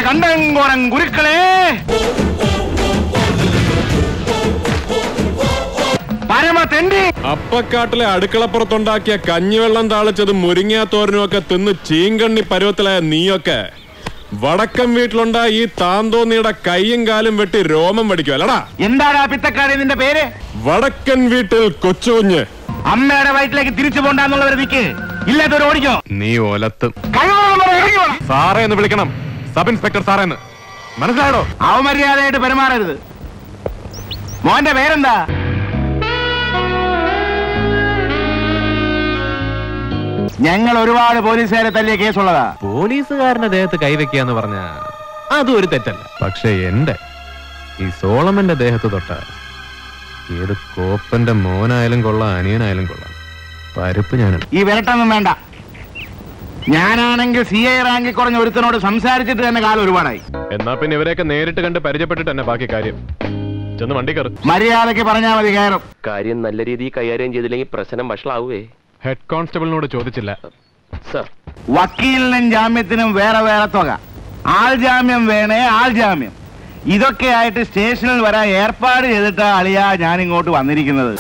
കണ്ടങ്കോറം ഗുരുക്കളെ, പരമതെണ്ടി. അപ്പക്കാട്ടിലെ അടുക്കളപ്പുറത്തുണ്ടാക്കിയ കഞ്ഞിവെള്ളം താളിച്ചതും മുരിങ്ങാത്തോരനും ഒക്കെ തിന്ന് ചീങ്കണ്ണി പരുവത്തിലായ നീയൊക്കെ വടക്കൻ വീട്ടിലുണ്ടായ ഈ താന്തോന്നിയുടെ കൈയും കാലും വെട്ടി രോമം വടിക്കും അല്ലടാ. എന്താടാ പിത്തക്കാരെ നിന്റെ പേര്? വടക്കൻ വീട്ടിൽ കൊച്ചുകുഞ്ഞ്. അമ്മയുടെ വയറ്റിലേക്ക് തിരിച്ചു പോണ്ടെന്നുള്ളവർ നിക്ക്, ഇല്ലാത്തവർ ഓടിക്കോ. നീ ഒലത്തും. സാറേ എന്ന് വിളിക്കണം, സബ് ഇൻസ്പെക്ടർ സാറേന്ന്. മനസ്സിലായോ? അവമര്യാദയായിട്ട് പെരുമാറരുത്. മോന്റെ പേരെന്താ? ഞങ്ങൾ ഒരുപാട് പോലീസുകാരെ തല്ലിയ കേസുള്ളതാ. പോലീസുകാരന്റെ ദേഹത്ത് കൈവയ്ക്കാന്ന് പറഞ്ഞ അതും ഒരു തെറ്റല്ല. പക്ഷെ എന്റെ ഈ സോളമന്റെ ദേഹത്ത് തൊട്ട ഏത് കോപ്പന്റെ മോനായാലും കൊള്ളാം, അനിയനായാലും കൊള്ളാം, പരുപ്പ് ഞാനാണ്. ഈ വിരട്ടൊന്നും വേണ്ട. ഞാനാണെങ്കിൽ CI റാങ്കിൽ കുറഞ്ഞ ഒരുത്തനോട് സംസാരിച്ചിട്ട് തന്നെ കാലം ഒരുപാടായി. എന്നാ പിന്നെ ഇവരെയൊക്കെ നേരിട്ട് കണ്ട് പരിചയപ്പെട്ടിട്ട് തന്നെ ബാക്കി കാര്യം. ചെന്ന് വണ്ടി കയറും. മര്യാദക്ക് പറഞ്ഞാൽ മതി, കയറും. കാര്യം നല്ല രീതിയിൽ കൈകാര്യം ചെയ്തില്ലെങ്കിൽ പ്രശ്നം വഷളാവേ. ഹെഡ് കോൺസ്റ്റബിളിനോട് ചോദിച്ചില്ല സർ. വക്കീലിനും ജാമ്യത്തിനും വേറെ വേറെ തുക. ആൾ ജാമ്യം വേണേ ആൾ ജാമ്യം. ഇതൊക്കെയായിട്ട് സ്റ്റേഷനിൽ വരാൻ ഏർപ്പാട് ചെയ്തിട്ടാ അളിയാ ഞാൻ ഇങ്ങോട്ട് വന്നിരിക്കുന്നത്.